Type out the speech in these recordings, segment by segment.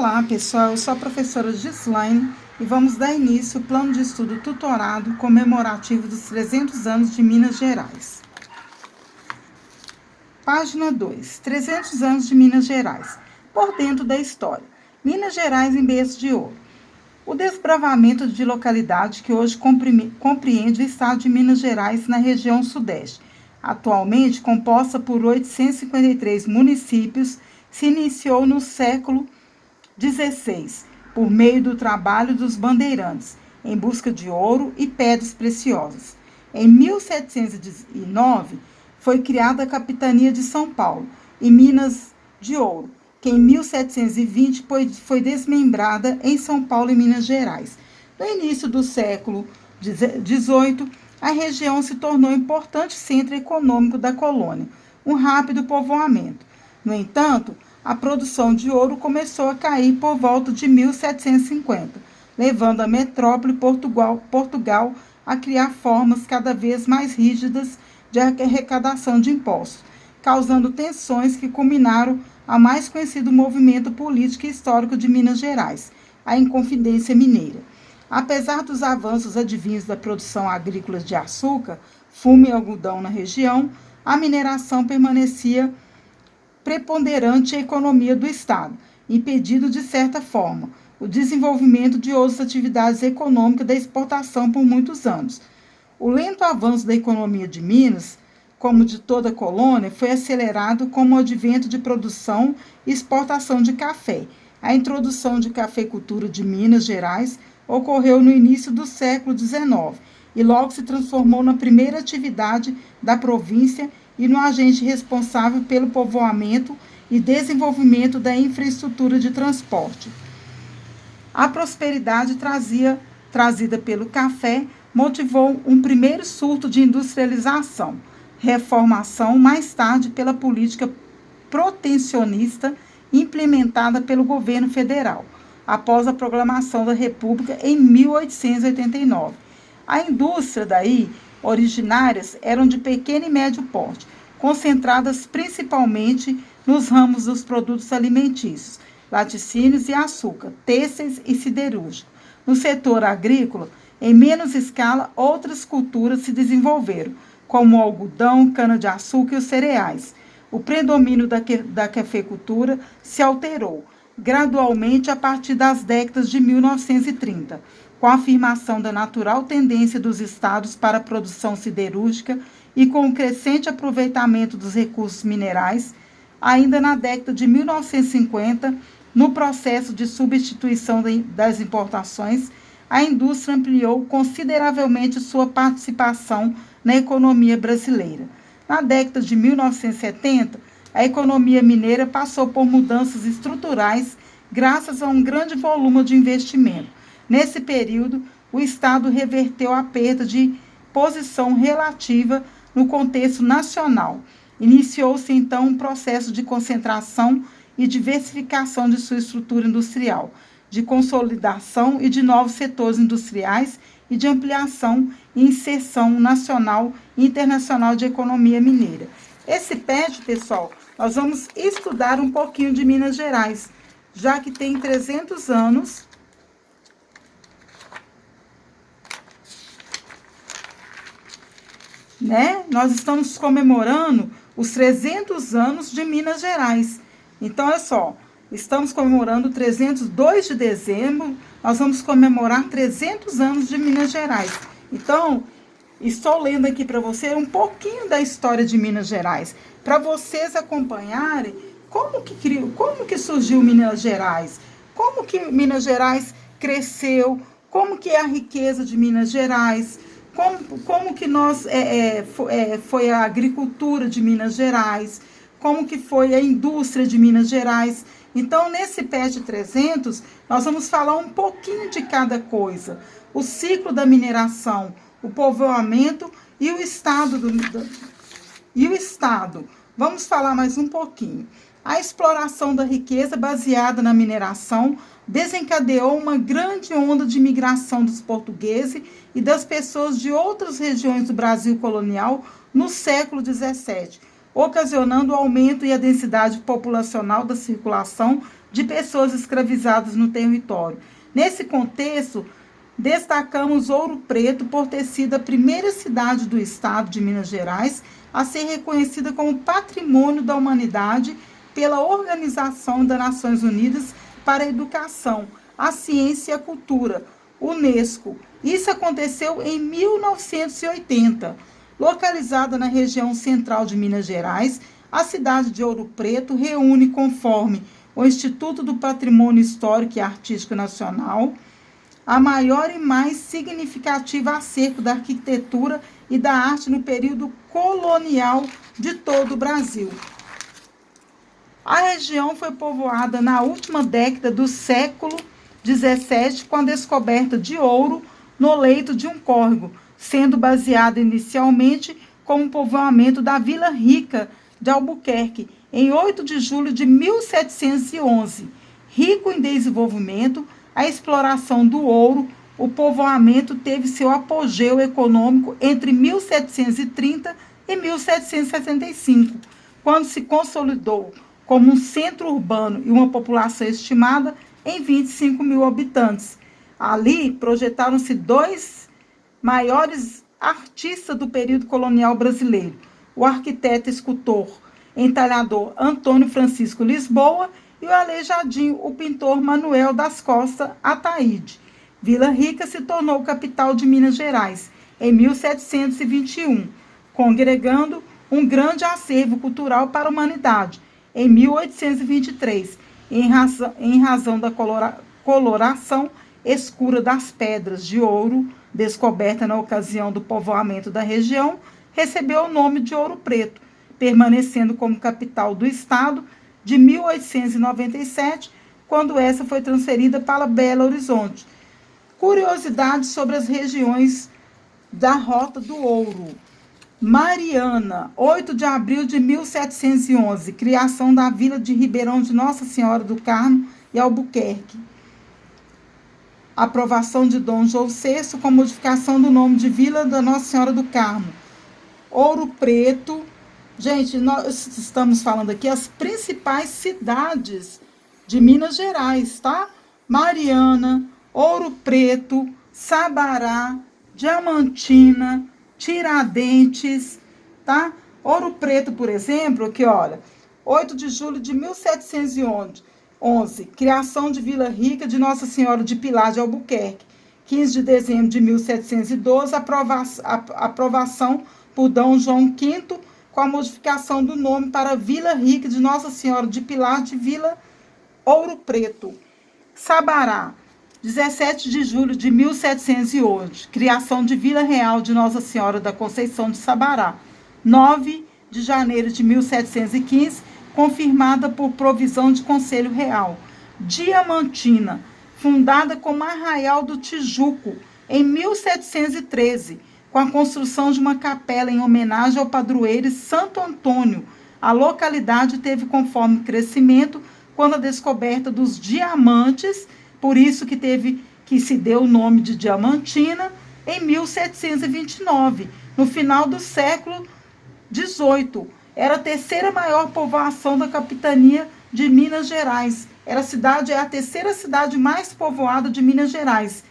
Olá, pessoal, eu sou a professora Gislaine e vamos dar início ao plano de estudo tutorado comemorativo dos 300 anos de Minas Gerais. Página 2, 300 anos de Minas Gerais. Por dentro da história, Minas Gerais em berço de ouro. O desbravamento de localidade que hoje compreende o estado de Minas Gerais na região sudeste, atualmente composta por 853 municípios, se iniciou no século 16, por meio do trabalho dos bandeirantes, em busca de ouro e pedras preciosas. Em 1709, foi criada a Capitania de São Paulo e Minas de Ouro, que em 1720 foi desmembrada em São Paulo e Minas Gerais. No início do século XVIII, a região se tornou importante centro econômico da colônia, um rápido povoamento. No entanto, a produção de ouro começou a cair por volta de 1750, levando a metrópole Portugal a criar formas cada vez mais rígidas de arrecadação de impostos, causando tensões que culminaram ao mais conhecido movimento político e histórico de Minas Gerais, a Inconfidência Mineira. Apesar dos avanços advindos da produção agrícola de açúcar, fumo e algodão na região, a mineração permanecia preponderante à economia do Estado, impedindo, de certa forma, o desenvolvimento de outras atividades econômicas da exportação por muitos anos. O lento avanço da economia de Minas, como de toda a colônia, foi acelerado com o advento de produção e exportação de café. A introdução de cafeicultura de Minas Gerais ocorreu no início do século XIX e logo se transformou na primeira atividade da província e no agente responsável pelo povoamento e desenvolvimento da infraestrutura de transporte. A prosperidade trazida pelo café motivou um primeiro surto de industrialização, reformação mais tarde pela política protecionista implementada pelo governo federal, após a proclamação da República em 1889. A indústria daí originárias eram de pequeno e médio porte, concentradas principalmente nos ramos dos produtos alimentícios, laticínios e açúcar, têxteis e siderúrgico. No setor agrícola, em menos escala, outras culturas se desenvolveram, como o algodão, cana-de-açúcar e os cereais. O predomínio da cafeicultura se alterou gradualmente a partir das décadas de 1930, com a afirmação da natural tendência dos estados para a produção siderúrgica e com o crescente aproveitamento dos recursos minerais. Ainda na década de 1950, no processo de substituição das importações, a indústria ampliou consideravelmente sua participação na economia brasileira. Na década de 1970, a economia mineira passou por mudanças estruturais graças a um grande volume de investimento. Nesse período, o Estado reverteu a perda de posição relativa no contexto nacional. Iniciou-se, então, um processo de concentração e diversificação de sua estrutura industrial, de consolidação e de novos setores industriais e de ampliação e inserção nacional e internacional de economia mineira. Esse PET, pessoal, nós vamos estudar um pouquinho de Minas Gerais, já que tem 300 anos... Nós estamos comemorando os 300 anos de Minas Gerais. Então, olha só, estamos comemorando 2 de dezembro, nós vamos comemorar 300 anos de Minas Gerais. Então, estou lendo aqui para você um pouquinho da história de Minas Gerais, para vocês acompanharem como que surgiu Minas Gerais, como que Minas Gerais cresceu, como que é a riqueza de Minas Gerais, como que foi a agricultura de Minas Gerais, como que foi a indústria de Minas Gerais. Então, nesse PET 300, nós vamos falar um pouquinho de cada coisa. O ciclo da mineração, o povoamento e o estado. Vamos falar mais um pouquinho. A exploração da riqueza baseada na mineração desencadeou uma grande onda de migração dos portugueses e das pessoas de outras regiões do Brasil colonial no século XVII. ocasionando o aumento e a densidade populacional da circulação de pessoas escravizadas no território. Nesse contexto, destacamos Ouro Preto por ter sido a primeira cidade do estado de Minas Gerais a ser reconhecida como Patrimônio da Humanidade pela Organização das Nações Unidas para a Educação, a Ciência e a Cultura, UNESCO. Isso aconteceu em 1980. Localizada na região central de Minas Gerais, a cidade de Ouro Preto reúne, conforme o Instituto do Patrimônio Histórico e Artístico Nacional, a maior e mais significativa acervo da arquitetura e da arte no período colonial de todo o Brasil. A região foi povoada na última década do século XVII com a descoberta de ouro no leito de um córrego, sendo baseada inicialmente como povoamento da Vila Rica de Albuquerque, em 8 de julho de 1711. Rico em desenvolvimento, a exploração do ouro, o povoamento teve seu apogeu econômico entre 1730 e 1765, quando se consolidou como um centro urbano e uma população estimada em 25 mil habitantes. Ali projetaram-se dois maiores artistas do período colonial brasileiro, o arquiteto e escultor entalhador Antônio Francisco Lisboa e o aleijadinho, o pintor Manuel das Costa Ataíde. Vila Rica se tornou capital de Minas Gerais em 1721, congregando um grande acervo cultural para a humanidade. Em 1823, em razão da coloração escura das pedras de ouro descoberta na ocasião do povoamento da região, recebeu o nome de Ouro Preto, permanecendo como capital do estado de 1897, quando essa foi transferida para Belo Horizonte. Curiosidades sobre as regiões da Rota do Ouro. Mariana, 8 de abril de 1711, criação da vila de Ribeirão de Nossa Senhora do Carmo e Albuquerque. Aprovação de Dom João VI com modificação do nome de Vila da Nossa Senhora do Carmo. Ouro Preto. Gente, nós estamos falando aqui as principais cidades de Minas Gerais, tá? Mariana, Ouro Preto, Sabará, Diamantina, Tiradentes, tá? Ouro Preto, por exemplo, aqui, olha, 8 de julho de 1711, criação de Vila Rica de Nossa Senhora de Pilar de Albuquerque. 15 de dezembro de 1712, aprovação por Dom João V, com a modificação do nome para Vila Rica de Nossa Senhora de Pilar de Vila Ouro Preto. Sabará, 17 de julho de 1711, criação de Vila Real de Nossa Senhora da Conceição de Sabará. 9 de janeiro de 1715, confirmada por provisão de Conselho Real. Diamantina, fundada como Arraial do Tijuco, em 1713, com a construção de uma capela em homenagem ao padroeiro Santo Antônio. A localidade teve conforme crescimento quando a descoberta dos diamantes, por isso que se deu o nome de Diamantina, em 1729, no final do século XVIII. Era a terceira maior povoação da capitania de Minas Gerais. É a terceira cidade mais povoada de Minas Gerais.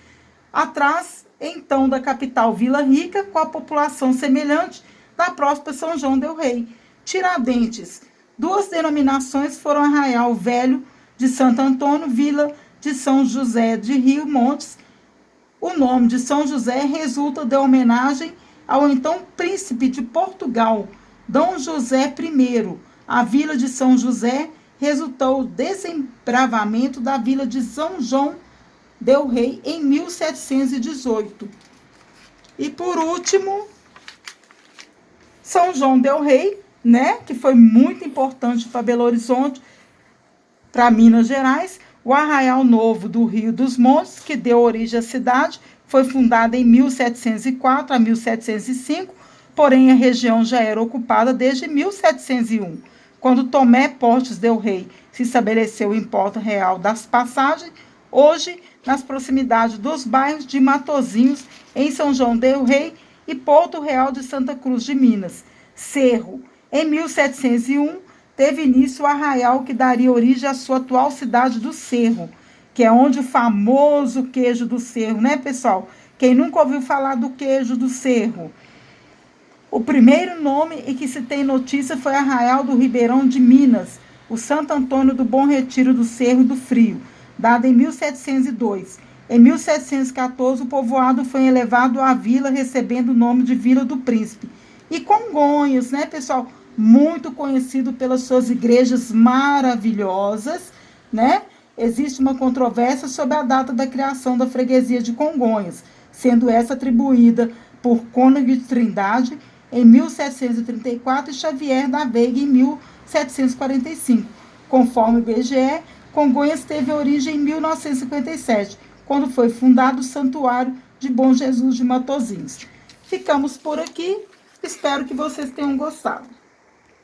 Atrás, então, da capital Vila Rica, com a população semelhante da próspera São João del Rei. Tiradentes. Duas denominações foram Arraial Velho de Santo Antônio, Vila de São José de Rio Montes. O nome de São José resulta de homenagem ao então príncipe de Portugal, Dom José I. A Vila de São José resultou do desembravamento da Vila de São João del Rei em 1718. E por último, São João del Rei, né, que foi muito importante para Belo Horizonte, para Minas Gerais. O Arraial Novo do Rio dos Montes, que deu origem à cidade, foi fundada em 1704 a 1705, porém a região já era ocupada desde 1701, quando Tomé Portes del Rei se estabeleceu em Porto Real das Passagens, hoje nas proximidades dos bairros de Matozinhos, em São João del Rei, e Porto Real de Santa Cruz de Minas. Cerro, Em 1701, teve início o arraial que daria origem à sua atual cidade do Cerro, que é onde o famoso queijo do Cerro, né, pessoal? Quem nunca ouviu falar do queijo do Cerro? O primeiro nome em que se tem notícia foi Arraial do Ribeirão de Minas, o Santo Antônio do Bom Retiro do Cerro do Frio, dado em 1702. Em 1714, o povoado foi elevado à vila, recebendo o nome de Vila do Príncipe. E Congonhas, né, pessoal? Muito conhecido pelas suas igrejas maravilhosas, né? Existe uma controvérsia sobre a data da criação da freguesia de Congonhas, sendo essa atribuída por Cônego de Trindade em 1734 e Xavier da Veiga em 1745. Conforme o IBGE, Congonhas teve origem em 1957, quando foi fundado o Santuário de Bom Jesus de Matozinhos. Ficamos por aqui, espero que vocês tenham gostado.